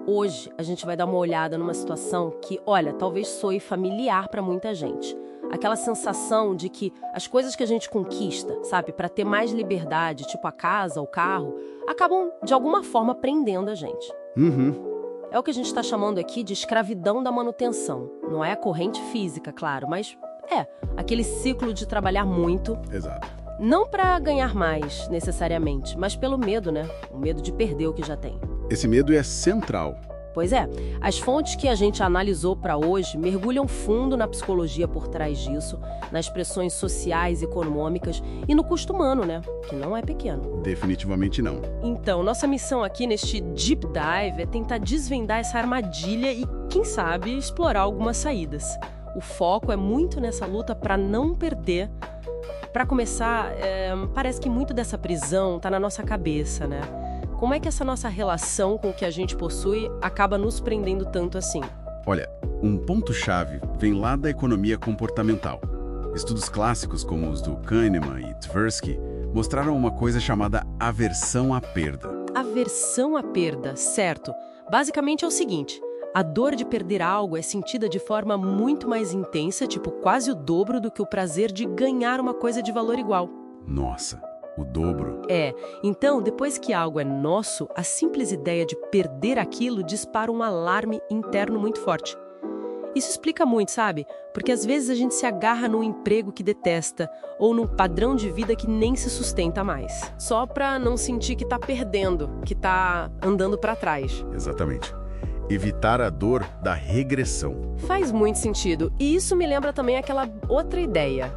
Hoje a gente vai dar uma olhada numa situação que, olha, talvez soe familiar para muita gente. Aquela sensação de que as coisas que a gente conquista, sabe, para ter mais liberdade, tipo a casa, o carro, acabam de alguma forma prendendo a gente. É o que a gente está chamando aqui de escravidão da manutenção. Não é a corrente física, claro, mas é aquele ciclo de trabalhar muito. Exato. Não para ganhar mais, necessariamente, mas pelo medo, né? O medo de perder o que já tem. Esse medo é central. Pois é, as fontes que a gente analisou para hoje mergulham fundo na psicologia por trás disso, nas pressões sociais e econômicas e no custo humano, né? Que não é pequeno. Definitivamente não. Então, nossa missão aqui neste Deep Dive é tentar desvendar essa armadilha e, quem sabe, explorar algumas saídas. O foco é muito nessa luta para não perder. Para começar, parece que muito dessa prisão está na nossa cabeça, né? Como é que essa nossa relação com o que a gente possui acaba nos prendendo tanto assim? Olha, um ponto-chave vem lá da economia comportamental. Estudos clássicos como os do Kahneman e Tversky mostraram uma coisa chamada aversão à perda. Aversão à perda, certo. Basicamente é o seguinte, a dor de perder algo é sentida de forma muito mais intensa, tipo quase o dobro do que o prazer de ganhar uma coisa de valor igual. Nossa, o dobro. Então, depois que algo é nosso, a simples ideia de perder aquilo dispara um alarme interno muito forte. Isso explica muito, sabe? Porque às vezes a gente se agarra num emprego que detesta ou num padrão de vida que nem se sustenta mais. Só pra não sentir que tá perdendo, que tá andando pra trás. Exatamente. Evitar a dor da regressão. Faz muito sentido. E isso me lembra também aquela outra ideia,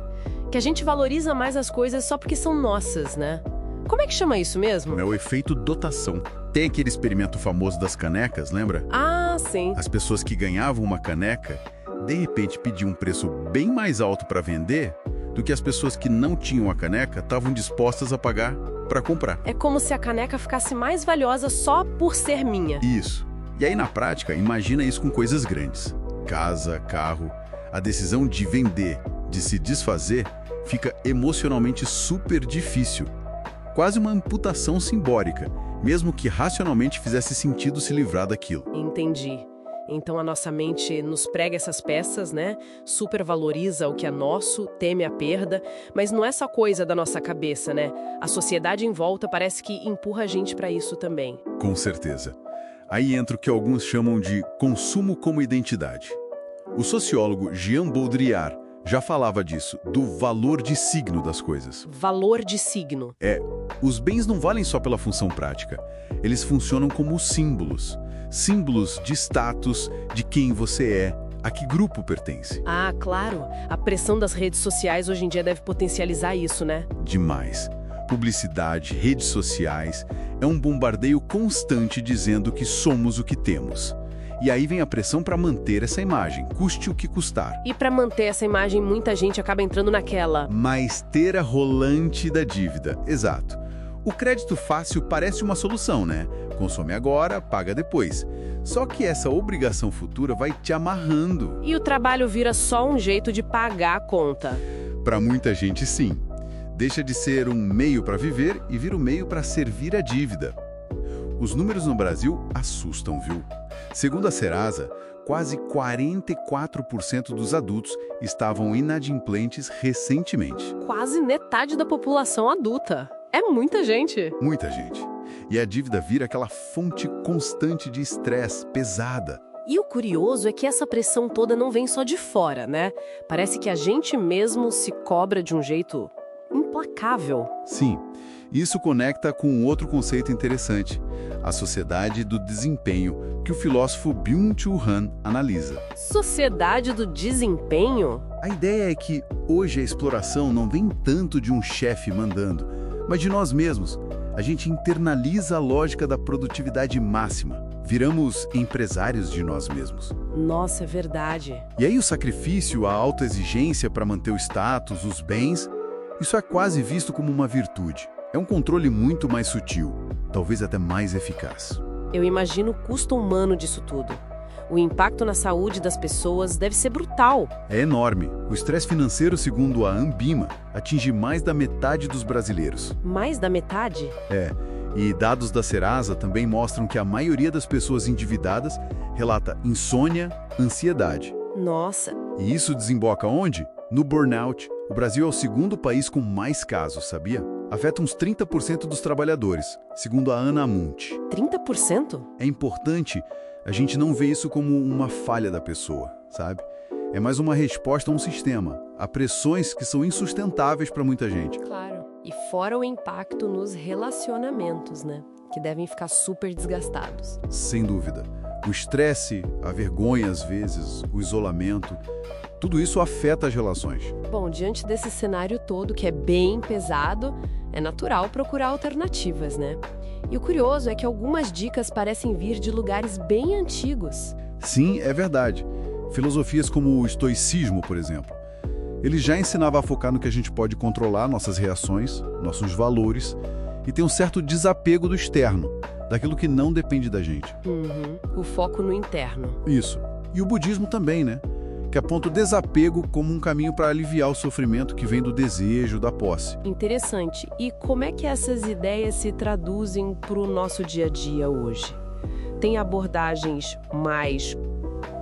que a gente valoriza mais as coisas só porque são nossas, né? Como é que chama isso mesmo? É o efeito dotação. Tem aquele experimento famoso das canecas, lembra? Ah, sim. As pessoas que ganhavam uma caneca, de repente pediam um preço bem mais alto para vender do que as pessoas que não tinham a caneca estavam dispostas a pagar para comprar. É como se a caneca ficasse mais valiosa só por ser minha. Isso. E aí, na prática, imagina isso com coisas grandes. Casa, carro. A decisão de vender, de se desfazer, fica emocionalmente super difícil. Quase uma amputação simbólica, mesmo que racionalmente fizesse sentido se livrar daquilo. Entendi. Então a nossa mente nos prega essas peças, né? Supervaloriza o que é nosso, teme a perda, mas não é só coisa da nossa cabeça, né? A sociedade em volta parece que empurra a gente para isso também. Com certeza. Aí entra o que alguns chamam de consumo como identidade. O sociólogo Jean Baudrillard já falava disso, do valor de signo das coisas. Valor de signo. Os bens não valem só pela função prática. Eles funcionam como símbolos. Símbolos de status, de quem você é, a que grupo pertence. Ah, claro. A pressão das redes sociais hoje em dia deve potencializar isso, né? Demais. Publicidade, redes sociais, é um bombardeio constante dizendo que somos o que temos. E aí vem a pressão para manter essa imagem, custe o que custar. E para manter essa imagem, muita gente acaba entrando naquela... Ma esteira rolante da dívida, exato. O crédito fácil parece uma solução, né? Consome agora, paga depois. Só que essa obrigação futura vai te amarrando. E o trabalho vira só um jeito de pagar a conta. Para muita gente, sim. Deixa de ser um meio para viver e vira um meio para servir a dívida. Os números no Brasil assustam, viu? Segundo a Serasa, quase 44% dos adultos estavam inadimplentes recentemente. Quase metade da população adulta. É muita gente. Muita gente. E a dívida vira aquela fonte constante de estresse pesada. E o curioso é que essa pressão toda não vem só de fora, né? Parece que a gente mesmo se cobra de um jeito implacável. Sim. Isso conecta com um outro conceito interessante, a sociedade do desempenho, que o filósofo Byung-Chul Han analisa. Sociedade do desempenho? A ideia é que hoje a exploração não vem tanto de um chefe mandando, mas de nós mesmos. A gente internaliza a lógica da produtividade máxima. Viramos empresários de nós mesmos. Nossa, é verdade. E aí o sacrifício, a autoexigência para manter o status, os bens, isso é quase visto como uma virtude. É um controle muito mais sutil, talvez até mais eficaz. Eu imagino o custo humano disso tudo. O impacto na saúde das pessoas deve ser brutal. É enorme. O estresse financeiro, segundo a Ambima, atinge mais da metade dos brasileiros. Mais da metade? E dados da Serasa também mostram que a maioria das pessoas endividadas relata insônia, ansiedade. Nossa, E isso desemboca onde? No burnout. O Brasil é o segundo país com mais casos, sabia? Afeta uns 30% dos trabalhadores, segundo a Ana Amunti. 30%? É importante a gente não ver isso como uma falha da pessoa, sabe? É mais uma resposta a um sistema, a pressões que são insustentáveis para muita gente. Claro. E fora o impacto nos relacionamentos, né? Que devem ficar super desgastados. Sem dúvida. O estresse, a vergonha às vezes, o isolamento, tudo isso afeta as relações. Bom, diante desse cenário todo, que é bem pesado, é natural procurar alternativas, né? E o curioso é que algumas dicas parecem vir de lugares bem antigos. Sim, é verdade. Filosofias como o estoicismo, por exemplo. Ele já ensinava a focar no que a gente pode controlar, nossas reações, nossos valores, e ter um certo desapego do externo, daquilo que não depende da gente. O foco no interno. Isso. E o budismo também, né? Que aponta o desapego como um caminho para aliviar o sofrimento que vem do desejo, da posse. Interessante. E como é que essas ideias se traduzem para o nosso dia a dia hoje? Tem abordagens mais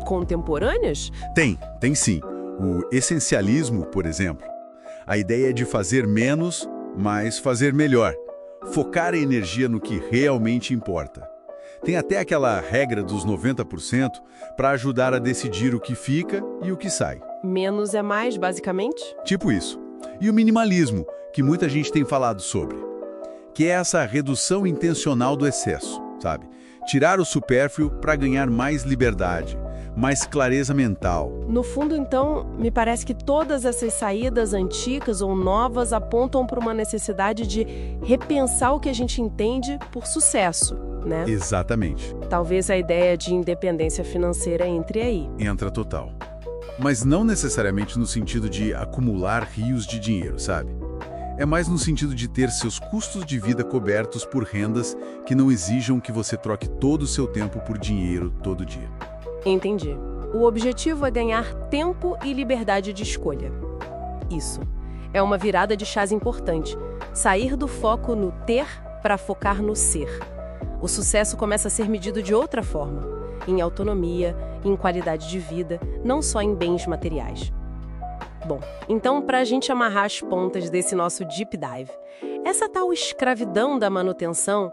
contemporâneas? Tem sim. O essencialismo, por exemplo. A ideia é de fazer menos, mas fazer melhor. Focar a energia no que realmente importa. Tem até aquela regra dos 90% para ajudar a decidir o que fica e o que sai. Menos é mais, basicamente? Tipo isso. E o minimalismo, que muita gente tem falado sobre. Que é essa redução intencional do excesso, sabe? Tirar o supérfluo para ganhar mais liberdade, mais clareza mental. No fundo, então, me parece que todas essas saídas antigas ou novas apontam para uma necessidade de repensar o que a gente entende por sucesso, né? Exatamente. Talvez a ideia de independência financeira entre aí. Entra total. Mas não necessariamente no sentido de acumular rios de dinheiro, sabe? É mais no sentido de ter seus custos de vida cobertos por rendas que não exijam que você troque todo o seu tempo por dinheiro todo dia. Entendi. O objetivo é ganhar tempo e liberdade de escolha. Isso. É uma virada de chave importante. Sair do foco no ter para focar no ser. O sucesso começa a ser medido de outra forma. Em autonomia, em qualidade de vida, não só em bens materiais. Bom, então para a gente amarrar as pontas desse nosso deep dive, essa tal escravidão da manutenção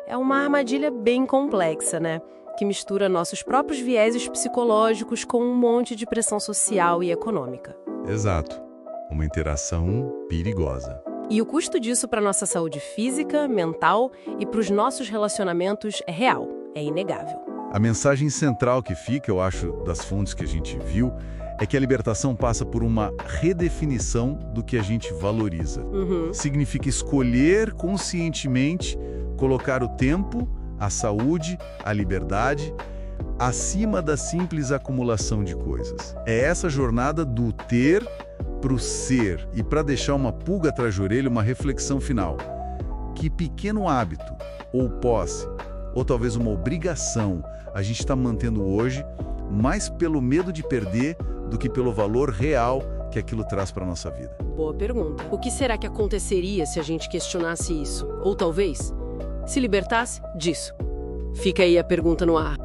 é uma armadilha bem complexa, né? Que mistura nossos próprios vieses psicológicos com um monte de pressão social e econômica. Exato. Uma interação perigosa. E o custo disso para nossa saúde física, mental e para os nossos relacionamentos é real, é inegável. A mensagem central que fica, eu acho, das fontes que a gente viu, é que a libertação passa por uma redefinição do que a gente valoriza. Significa escolher conscientemente colocar o tempo, a saúde, a liberdade, acima da simples acumulação de coisas. É essa jornada do ter para o ser. E para deixar uma pulga atrás da orelha, uma reflexão final. Que pequeno hábito, ou posse, ou talvez uma obrigação, a gente está mantendo hoje, mais pelo medo de perder do que pelo valor real que aquilo traz para a nossa vida? Boa pergunta. O que será que aconteceria se a gente questionasse isso? Ou talvez se libertasse disso? Fica aí a pergunta no ar.